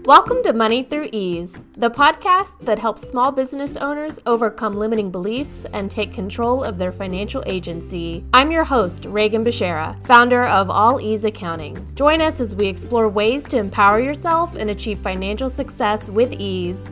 Welcome to Money Through Ease, the podcast that helps small business owners overcome limiting beliefs and take control of their financial agency. I'm your host, Regan Bashara, founder of All Ease Accounting. Join us as we explore ways to empower yourself and achieve financial success with ease.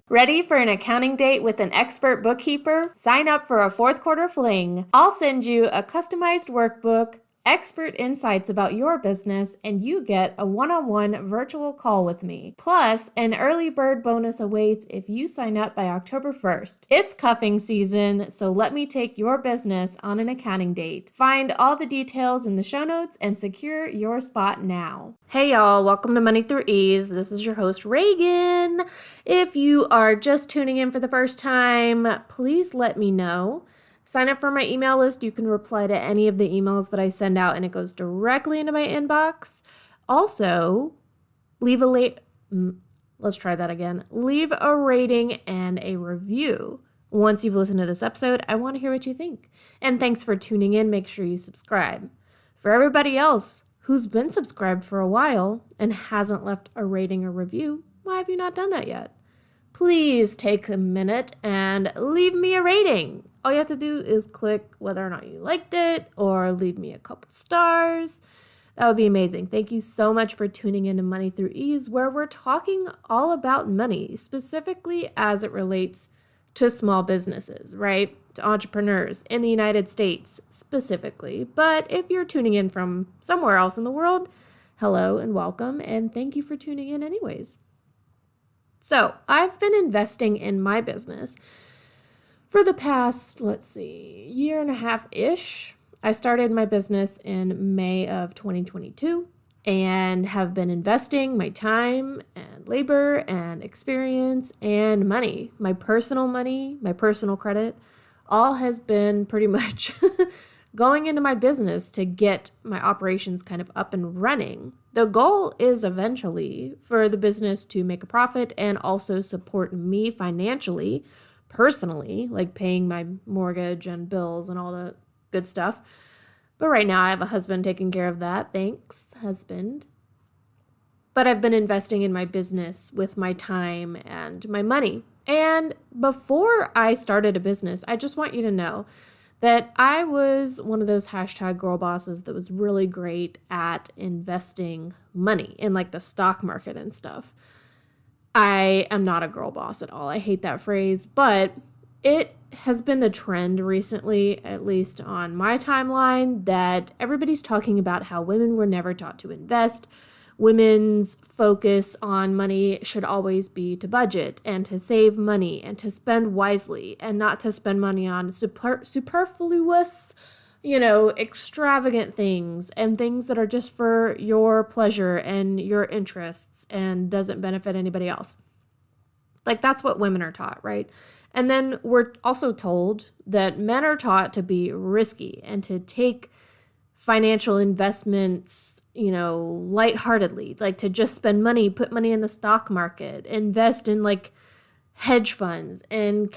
Ready for an accounting date with an expert bookkeeper? Sign up for a fourth quarter fling. I'll send you a customized workbook, expert insights about your business, and you get a one-on-one virtual call with me. Plus, an early bird bonus awaits if you sign up by October 1st. It's cuffing season, so let me take your business on an accounting date. Find all the details in the show notes and secure your spot now. Hey y'all, welcome to Money Through Ease. This is your host, Regan. If you are just tuning in for the first time, please let me know. Sign up for my email list. You can reply to any of the emails that I send out and it goes directly into my inbox. Also, leave a rating and a review. Once you've listened to this episode, I want to hear what you think. And thanks for tuning in. Make sure you subscribe. For everybody else who's been subscribed for a while and hasn't left a rating or review, why have you not done that yet? Please take a minute and leave me a rating. All you have to do is click whether or not you liked it or leave me a couple stars. That would be amazing. Thank you so much for tuning in to Money Through Ease, where we're talking all about money, specifically as it relates to small businesses, right? To entrepreneurs in the United States specifically. But if you're tuning in from somewhere else in the world, hello and welcome, and thank you for tuning in anyways. So I've been investing in my business for the past, year and a half-ish. I started my business in May of 2022 and have been investing my time and labor and experience and money, my personal credit, all has been pretty much going into my business to get my operations kind of up and running. The goal is eventually for the business to make a profit and also support me financially, personally, like paying my mortgage and bills and all the good stuff. But right now I have a husband taking care of that. Thanks, husband. But I've been investing in my business with my time and my money. And before I started a business, I just want you to know that I was one of those hashtag girl bosses that was really great at investing money in like the stock market and stuff. I am not a girl boss at all. I hate that phrase, but it has been the trend recently, at least on my timeline, that everybody's talking about how women were never taught to invest. Women's focus on money should always be to budget and to save money and to spend wisely and not to spend money on superfluous, extravagant things and things that are just for your pleasure and your interests and doesn't benefit anybody else. Like that's what women are taught, right? And then we're also told that men are taught to be risky and to take financial investments, lightheartedly, like to just spend money, put money in the stock market, invest in like hedge funds and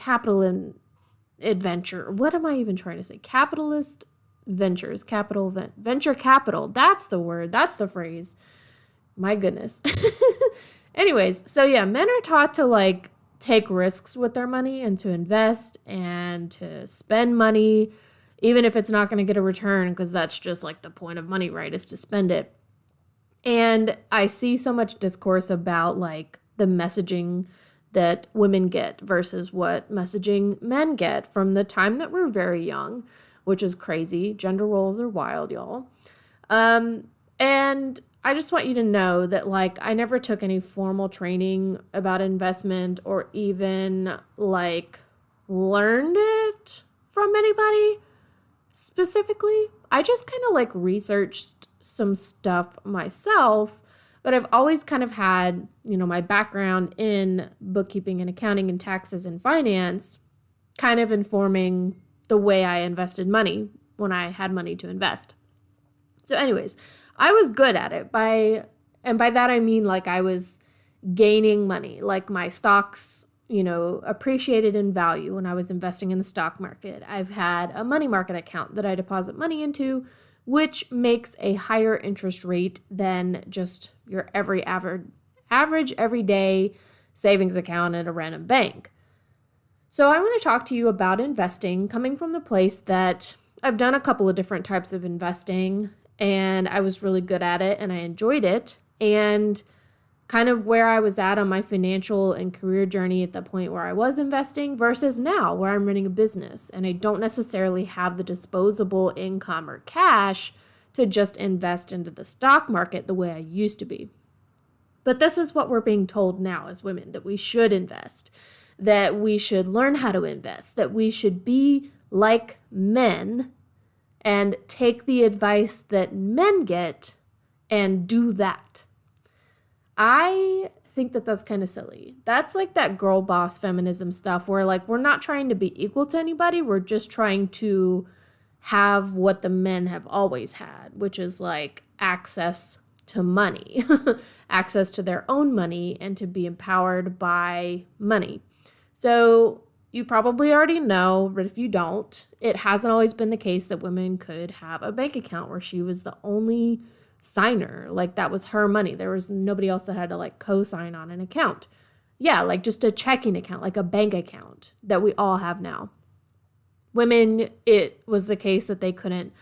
adventure. What am I even trying to say? Capitalist ventures, venture capital. That's the word. That's the phrase. My goodness. Anyways, so yeah, men are taught to like take risks with their money and to invest and to spend money, even if it's not going to get a return, because that's just like the point of money, right? Is to spend it. And I see so much discourse about like the messaging that women get versus what messaging men get from the time that we're very young, which is crazy. Gender roles are wild, y'all. And I just want you to know that like I never took any formal training about investment or even like learned it from anybody specifically. I just kind of like researched some stuff myself, but I've always kind of had, my background in bookkeeping and accounting and taxes and finance kind of informing the way I invested money when I had money to invest. So anyways, I was good at it by that I mean like I was gaining money, like my stocks, appreciated in value when I was investing in the stock market. I've had a money market account that I deposit money into which makes a higher interest rate than just your average everyday savings account at a random bank. So I want to talk to you about investing coming from the place that I've done a couple of different types of investing and I was really good at it and I enjoyed it, and kind of where I was at on my financial and career journey at the point where I was investing versus now where I'm running a business and I don't necessarily have the disposable income or cash to just invest into the stock market the way I used to be. But this is what we're being told now as women, that we should invest, that we should learn how to invest, that we should be like men and take the advice that men get and do that. I think that that's kind of silly. That's like that girl boss feminism stuff where like we're not trying to be equal to anybody. We're just trying to have what the men have always had, which is like access to money, access to their own money and to be empowered by money. So you probably already know, but if you don't, it hasn't always been the case that women could have a bank account where she was the only signer. Like that was her money. There was nobody else that had to like co-sign on an account. Yeah, like just a checking account, like a bank account that we all have now. Women, it was the case that they couldn't,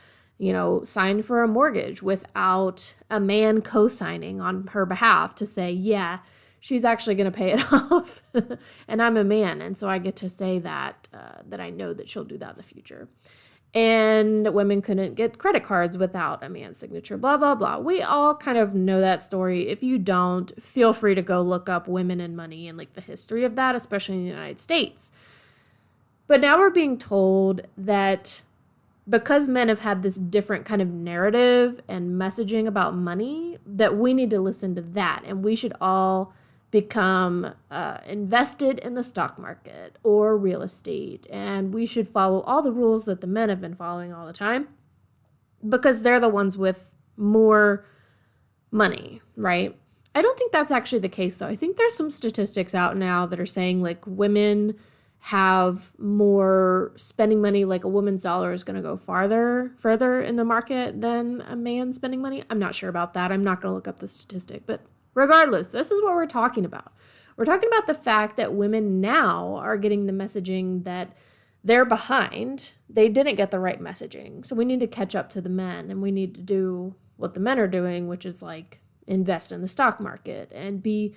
sign for a mortgage without a man co-signing on her behalf to say, yeah, she's actually going to pay it off. And I'm a man. And so I get to say that I know that she'll do that in the future. And women couldn't get credit cards without a man's signature, blah, blah, blah. We all kind of know that story. If you don't, feel free to go look up women and money and like the history of that, especially in the United States. But now we're being told that because men have had this different kind of narrative and messaging about money, that we need to listen to that. And we should all become invested in the stock market or real estate. And we should follow all the rules that the men have been following all the time because they're the ones with more money, right? I don't think that's actually the case, though. I think there's some statistics out now that are saying like women have more spending money, like a woman's dollar is going to go further in the market than a man spending money. I'm not sure about that. I'm not going to look up the statistic, but regardless, this is what we're talking about. We're talking about the fact that women now are getting the messaging that they're behind. They didn't get the right messaging. So we need to catch up to the men and we need to do what the men are doing, which is like invest in the stock market and be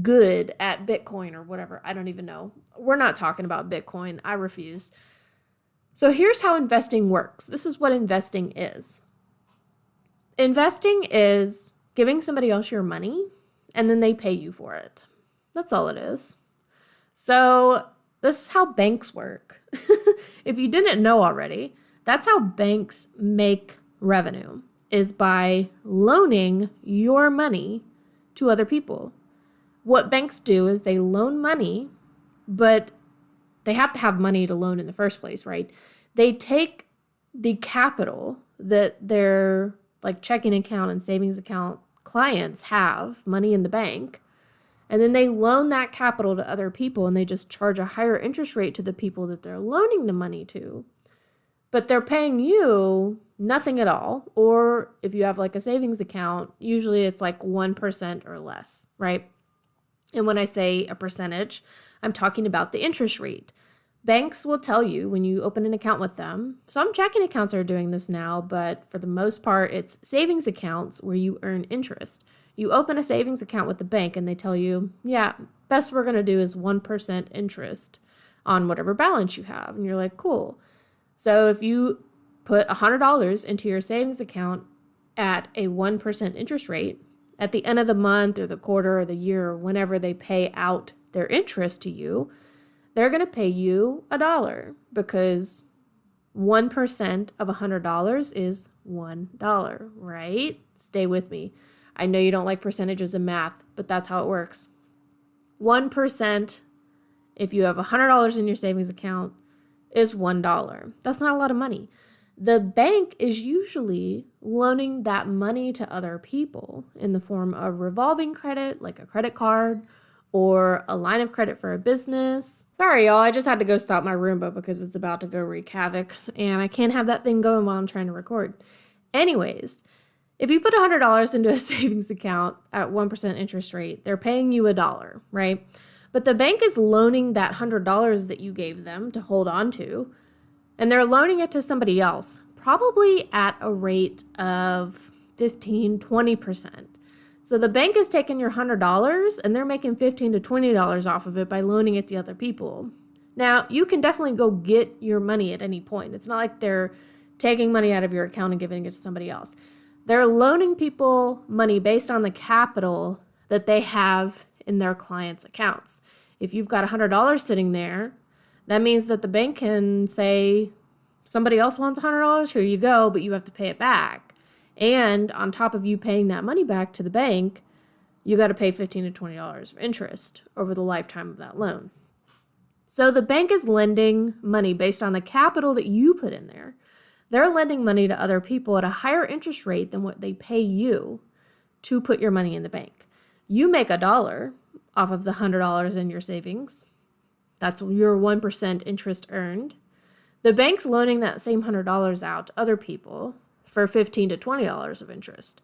good at Bitcoin or whatever. I don't even know. We're not talking about Bitcoin. I refuse. So here's how investing works. This is what investing is. Investing is giving somebody else your money and then they pay you for it. That's all it is. So this is how banks work. If you didn't know already, that's how banks make revenue, is by loaning your money to other people. What banks do is they loan money, but they have to have money to loan in the first place, right? They take the capital that their like checking account and savings account clients have, money in the bank, and then they loan that capital to other people and they just charge a higher interest rate to the people that they're loaning the money to. But they're paying you nothing at all. Or if you have like a savings account, usually it's like 1% or less, right? And when I say a percentage, I'm talking about the interest rate. Banks will tell you when you open an account with them. Some checking accounts are doing this now, but for the most part, it's savings accounts where you earn interest. You open a savings account with the bank and they tell you, yeah, best we're going to do is 1% interest on whatever balance you have. And you're like, cool. So if you put $100 into your savings account at a 1% interest rate, at the end of the month or the quarter or the year, or whenever they pay out their interest to you, they're going to pay you $1 because 1% of $100 is $1, right? Stay with me. I know you don't like percentages in math, but that's how it works. 1%, if you have $100 in your savings account, is $1. That's not a lot of money. The bank is usually loaning that money to other people in the form of revolving credit, like a credit card, or a line of credit for a business. Sorry, y'all, I just had to go stop my Roomba because it's about to go wreak havoc, and I can't have that thing going while I'm trying to record. Anyways, if you put $100 into a savings account at 1% interest rate, they're paying you $1, right? But the bank is loaning that $100 that you gave them to hold on to, and they're loaning it to somebody else, probably at a rate of 15, 20%. So the bank is taking your $100 and they're making $15 to $20 off of it by loaning it to other people. Now, you can definitely go get your money at any point. It's not like they're taking money out of your account and giving it to somebody else. They're loaning people money based on the capital that they have in their clients' accounts. If you've got $100 sitting there, that means that the bank can say, somebody else wants $100, here you go, but you have to pay it back. And on top of you paying that money back to the bank, you got to pay $15 to $20 of interest over the lifetime of that loan. So the bank is lending money based on the capital that you put in there. They're lending money to other people at a higher interest rate than what they pay you to put your money in the bank. You make $1 off of the $100 in your savings. That's your 1% interest earned. The bank's loaning that same $100 out to other people for $15 to $20 of interest.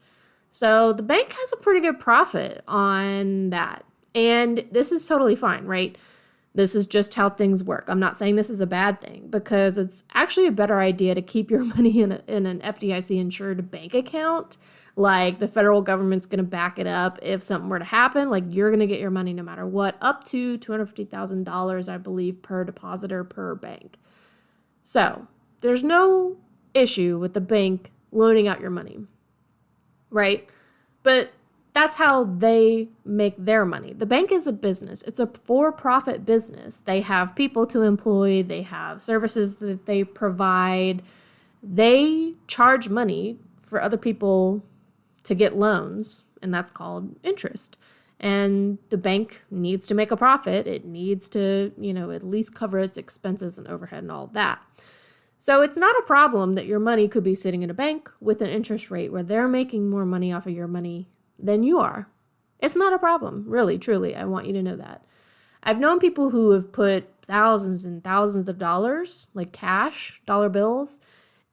So the bank has a pretty good profit on that. And this is totally fine, right? This is just how things work. I'm not saying this is a bad thing because it's actually a better idea to keep your money in an FDIC insured bank account. Like the federal government's going to back it up if something were to happen. Like you're going to get your money no matter what, up to $250,000, I believe, per depositor per bank. So there's no issue with the bank loaning out your money, right? But that's how they make their money. The bank is a business. It's a for-profit business. They have people to employ. They have services that they provide. They charge money for other people to get loans, and that's called interest. And the bank needs to make a profit. It needs to, at least cover its expenses and overhead and all of that. So it's not a problem that your money could be sitting in a bank with an interest rate where they're making more money off of your money than you are. It's not a problem, really, truly. I want you to know that. I've known people who have put thousands and thousands of dollars, like cash, dollar bills,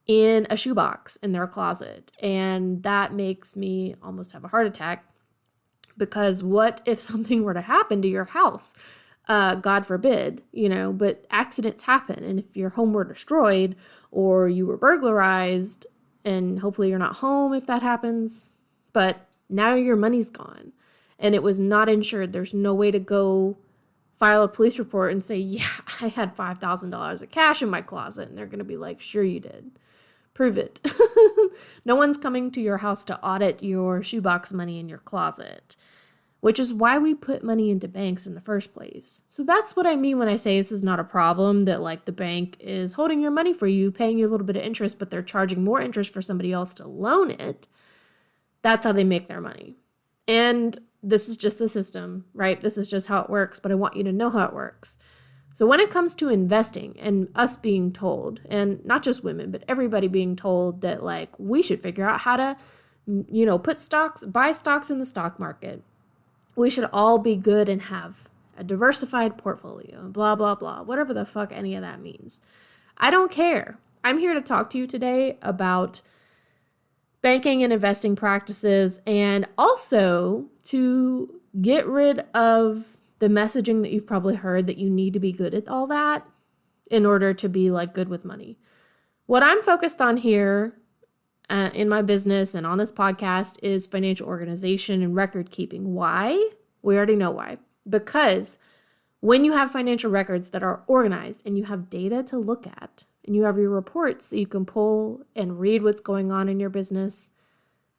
in a shoebox in their closet. And that makes me almost have a heart attack because what if something were to happen to your house? God forbid, but accidents happen. And if your home were destroyed or you were burglarized, and hopefully you're not home if that happens, but now your money's gone and it was not insured. There's no way to go file a police report and say, yeah, I had $5,000 of cash in my closet. And they're going to be like, sure you did. Prove it. No one's coming to your house to audit your shoebox money in your closet, which is why we put money into banks in the first place. So that's what I mean when I say this is not a problem, that like the bank is holding your money for you, paying you a little bit of interest, but they're charging more interest for somebody else to loan it. That's how they make their money. And this is just the system, right? This is just how it works, but I want you to know how it works. So when it comes to investing and us being told, and not just women, but everybody being told that like we should figure out how to, buy stocks in the stock market. We should all be good and have a diversified portfolio, blah, blah, blah, whatever the fuck any of that means. I don't care. I'm here to talk to you today about banking and investing practices, and also to get rid of the messaging that you've probably heard that you need to be good at all that in order to be like good with money. What I'm focused on here in my business and on this podcast is financial organization and record keeping. Why? We already know why. Because when you have financial records that are organized and you have data to look at, and you have your reports that you can pull and read what's going on in your business,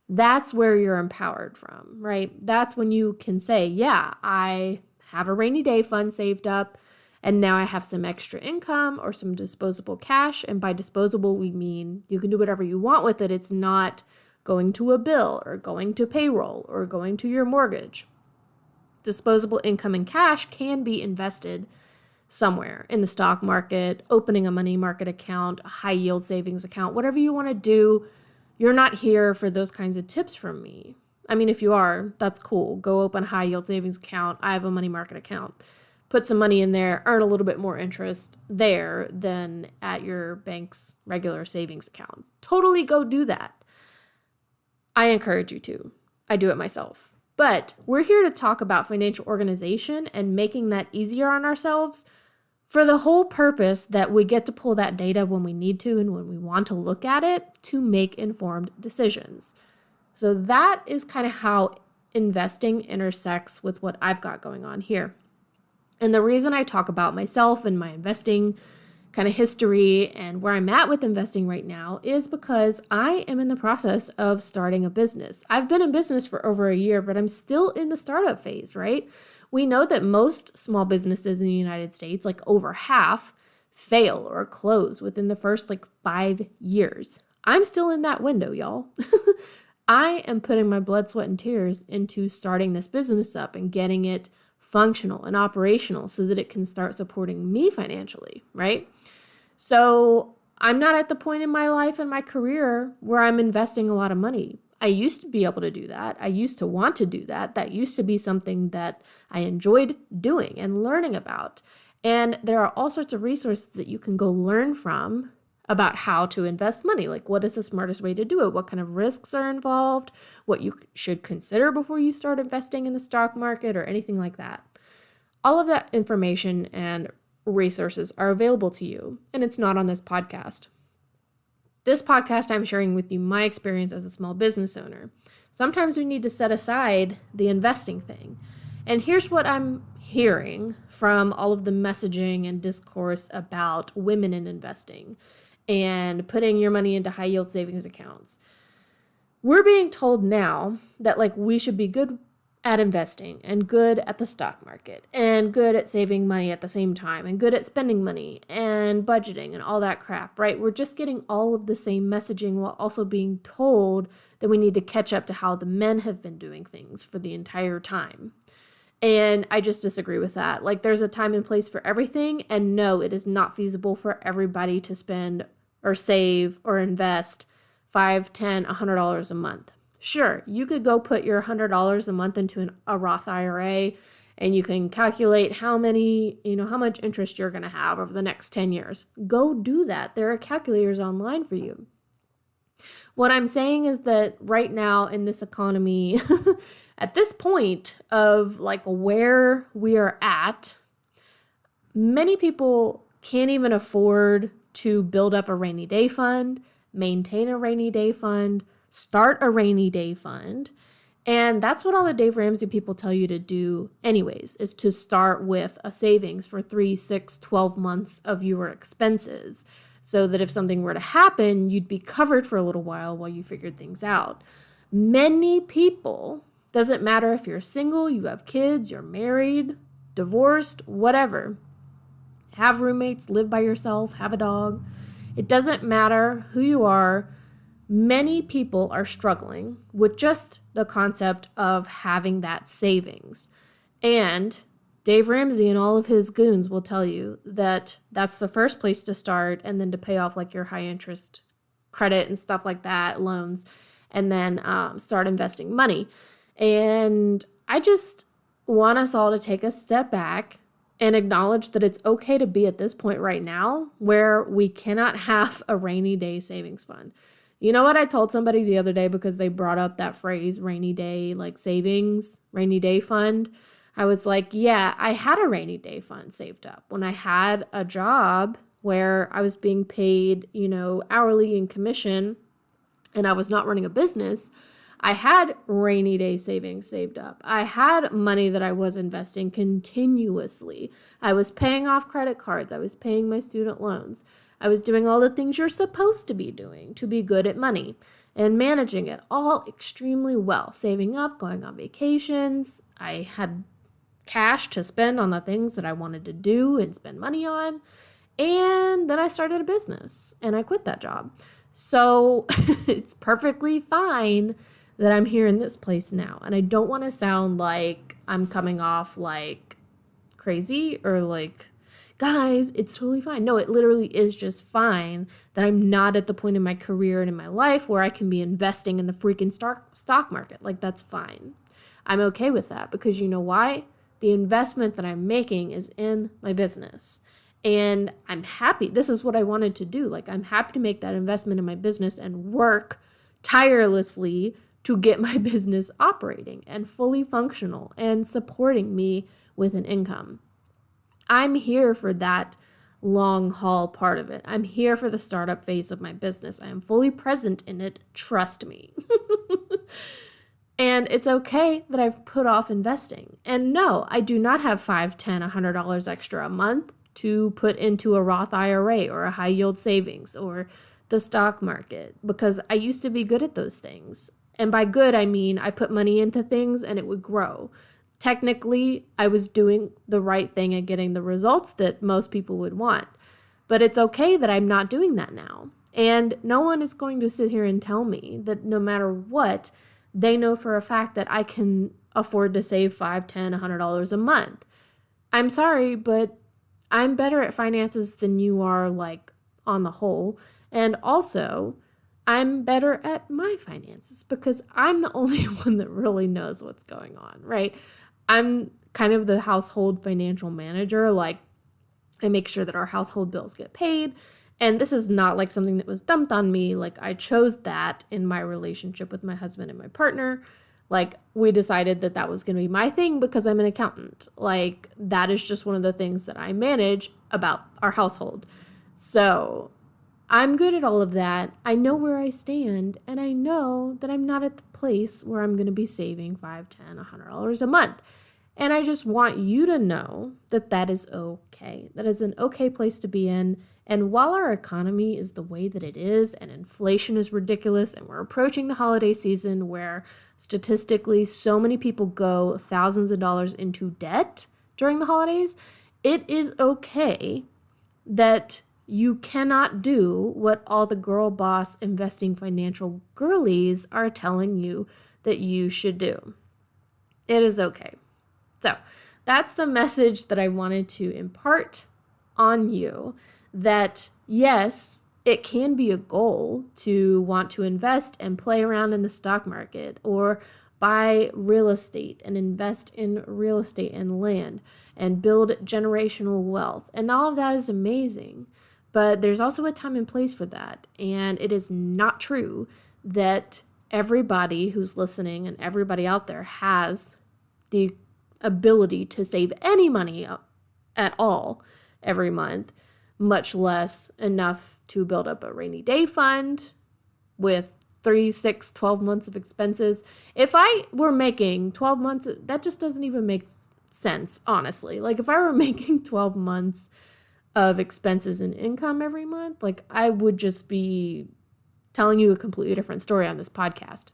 that's where you're empowered from, right? That's when you can say, yeah, I have a rainy day fund saved up, and now I have some extra income or some disposable cash. And by disposable, we mean you can do whatever you want with it. It's not going to a bill or going to payroll or going to your mortgage. Disposable income and cash can be invested somewhere in the stock market, opening a money market account, a high yield savings account, whatever you want to do. You're not here for those kinds of tips from me. I mean, if you are, that's cool. Go open a high yield savings account. I have a money market account. Put some money in there, earn a little bit more interest there than at your bank's regular savings account. Totally go do that. I encourage you to. I do it myself. But we're here to talk about financial organization and making that easier on ourselves for the whole purpose that we get to pull that data when we need to and when we want to look at it to make informed decisions. So that is kind of how investing intersects with what I've got going on here. And the reason I talk about myself and my investing kind of history and where I'm at with investing right now is because I am in the process of starting a business. I've been in business for over a year, but I'm still in the startup phase, right? We know that most small businesses in the United States, like over half, fail or close within the first 5 years. I'm still in that window, y'all. I am putting my blood, sweat, and tears into starting this business up and getting it functional and operational so that it can start supporting me financially, right? So I'm not at the point in my life and my career where I'm investing a lot of money. I used to be able to do that. I used to want to do that. That used to be something that I enjoyed doing and learning about. And there are all sorts of resources that you can go learn from about how to invest money. Like, what is the smartest way to do it? What kind of risks are involved? What you should consider before you start investing in the stock market or anything like that. All of that information and resources are available to you, and it's not on this podcast. This podcast, I'm sharing with you my experience as a small business owner. Sometimes we need to set aside the investing thing. And here's what I'm hearing from all of the messaging and discourse about women in investing and putting your money into high yield savings accounts. We're being told now that we should be good at investing and good at the stock market and good at saving money at the same time and good at spending money and budgeting and all that crap, right? We're just getting all of the same messaging while also being told that we need to catch up to how the men have been doing things for the entire time. And I just disagree with that. There's a time and place for everything. And no, it is not feasible for everybody to spend or save or invest $5, $10, $100 a month. Sure, you could go put your $100 a month into a Roth IRA and you can calculate how much interest you're going to have over the next 10 years. Go do that. There are calculators online for you. What I'm saying is that right now in this economy, at this point of where we are at, many people can't even afford to build up a rainy day fund, maintain a rainy day fund, start a rainy day fund. And that's what all the Dave Ramsey people tell you to do anyways, is to start with a savings for 3, 6, 12 months of your expenses so that if something were to happen, you'd be covered for a little while you figured things out. Many people, doesn't matter if you're single, you have kids, you're married, divorced, whatever, have roommates, live by yourself, have a dog. It doesn't matter who you are. Many people are struggling with just the concept of having that savings. And Dave Ramsey and all of his goons will tell you that that's the first place to start, and then to pay off your high interest credit and stuff like that, loans, and then start investing money. And I just want us all to take a step back and acknowledge that it's okay to be at this point right now where we cannot have a rainy day savings fund. You know what I told somebody the other day because they brought up that phrase, rainy day, savings, rainy day fund. I was like, yeah, I had a rainy day fund saved up when I had a job where I was being paid, hourly in commission and I was not running a business. I had rainy day savings saved up. I had money that I was investing continuously. I was paying off credit cards. I was paying my student loans. I was doing all the things you're supposed to be doing to be good at money and managing it all extremely well. Saving up, going on vacations. I had cash to spend on the things that I wanted to do and spend money on. And then I started a business and I quit that job. So it's perfectly fine that I'm here in this place now. And I don't want to sound like I'm coming off crazy or guys, it's totally fine. No, it literally is just fine that I'm not at the point in my career and in my life where I can be investing in the freaking stock market. That's fine. I'm okay with that because you know why? The investment that I'm making is in my business. And I'm happy. This is what I wanted to do. I'm happy to make that investment in my business and work tirelessly to get my business operating and fully functional and supporting me with an income. I'm here for that long haul part of it. I'm here for the startup phase of my business. I am fully present in it. Trust me. And it's okay that I've put off investing. And no, I do not have $5, $10, $100 extra a month to put into a Roth IRA or a high yield savings or the stock market, because I used to be good at those things. And by good, I mean I put money into things and it would grow. Technically, I was doing the right thing and getting the results that most people would want. But it's okay that I'm not doing that now. And no one is going to sit here and tell me that no matter what, they know for a fact that I can afford to save $5, $10, $100 a month. I'm sorry, but I'm better at finances than you are, like, on the whole. And also, I'm better at my finances because I'm the only one that really knows what's going on, right? I'm kind of the household financial manager. Like, I make sure that our household bills get paid. And this is not like something that was dumped on me. Like, I chose that in my relationship with my husband and my partner. Like, we decided that that was going to be my thing because I'm an accountant. Like, that is just one of the things that I manage about our household. So I'm good at all of that. I know where I stand, and I know that I'm not at the place where I'm going to be saving $5, $10, $100 a month. And I just want you to know that that is okay. That is an okay place to be in. And while our economy is the way that it is, and inflation is ridiculous, and we're approaching the holiday season where statistically so many people go thousands of dollars into debt during the holidays, it is okay that you cannot do what all the girl boss investing financial girlies are telling you that you should do. It is okay. So that's the message that I wanted to impart on you, that yes, it can be a goal to want to invest and play around in the stock market or buy real estate and invest in real estate and land and build generational wealth. And all of that is amazing. But there's also a time and place for that. And it is not true that everybody who's listening and everybody out there has the ability to save any money at all every month, much less enough to build up a rainy day fund with 3, 6, 12 months of expenses. If I were making 12 months, that just doesn't even make sense, honestly. Like, if I were making 12 months of expenses and income every month, like, I would just be telling you a completely different story on this podcast.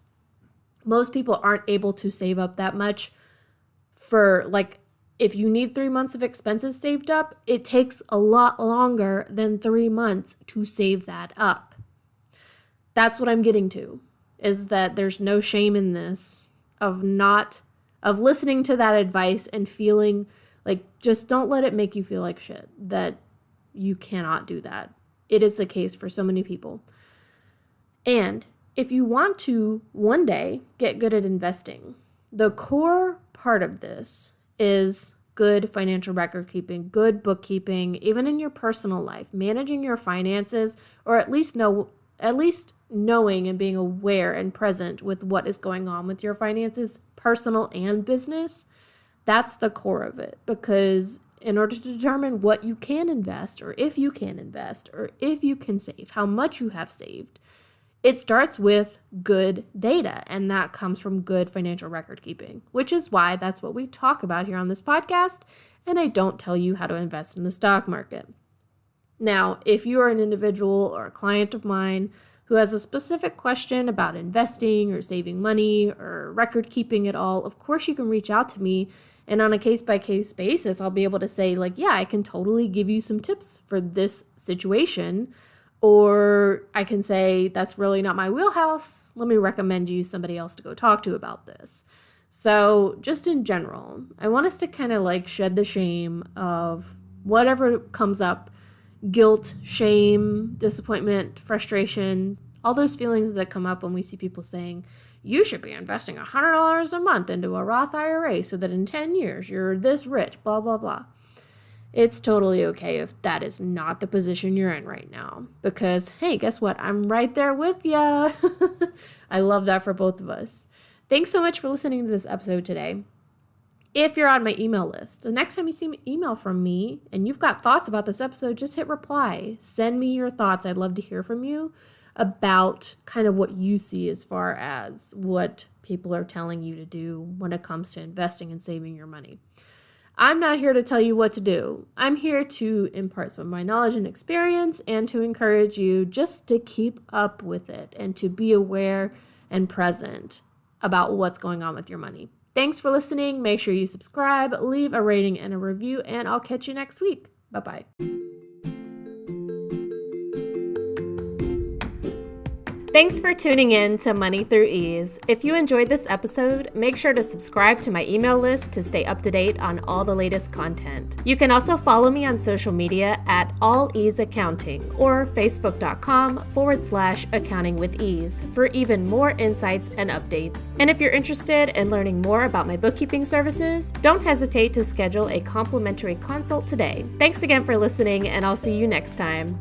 Most people aren't able to save up that much for, like, if you need 3 months of expenses saved up, it takes a lot longer than 3 months to save that up. That's what I'm getting to, is that there's no shame in this of listening to that advice and feeling like, just don't let it make you feel like shit that you cannot do that. It is the case for so many people. And if you want to one day get good at investing, the core part of this is good financial record keeping, good bookkeeping, even in your personal life, managing your finances, or at least knowing and being aware and present with what is going on with your finances, personal and business. That's the core of it, because in order to determine what you can invest, or if you can invest, or if you can save, how much you have saved, it starts with good data, and that comes from good financial record keeping, which is why that's what we talk about here on this podcast, and I don't tell you how to invest in the stock market. Now, if you are an individual or a client of mine who has a specific question about investing or saving money or record keeping at all, of course you can reach out to me, and on a case-by-case basis, I'll be able to say, like, yeah, I can totally give you some tips for this situation. Or I can say, that's really not my wheelhouse. Let me recommend you somebody else to go talk to about this. So just in general, I want us to kind of like shed the shame of whatever comes up, guilt, shame, disappointment, frustration, all those feelings that come up when we see people saying, you should be investing $100 a month into a Roth IRA so that in 10 years you're this rich, blah, blah, blah. It's totally okay if that is not the position you're in right now, because hey, guess what? I'm right there with ya. I love that for both of us. Thanks so much for listening to this episode today. If you're on my email list, the next time you see an email from me and you've got thoughts about this episode, just hit reply. Send me your thoughts. I'd love to hear from you about kind of what you see as far as what people are telling you to do when it comes to investing and saving your money. I'm not here to tell you what to do. I'm here to impart some of my knowledge and experience and to encourage you just to keep up with it and to be aware and present about what's going on with your money. Thanks for listening. Make sure you subscribe, leave a rating and a review, and I'll catch you next week. Bye-bye. Thanks for tuning in to Money Through Ease. If you enjoyed this episode, make sure to subscribe to my email list to stay up to date on all the latest content. You can also follow me on social media at All Ease Accounting or facebook.com/accounting with ease for even more insights and updates. And if you're interested in learning more about my bookkeeping services, don't hesitate to schedule a complimentary consult today. Thanks again for listening, and I'll see you next time.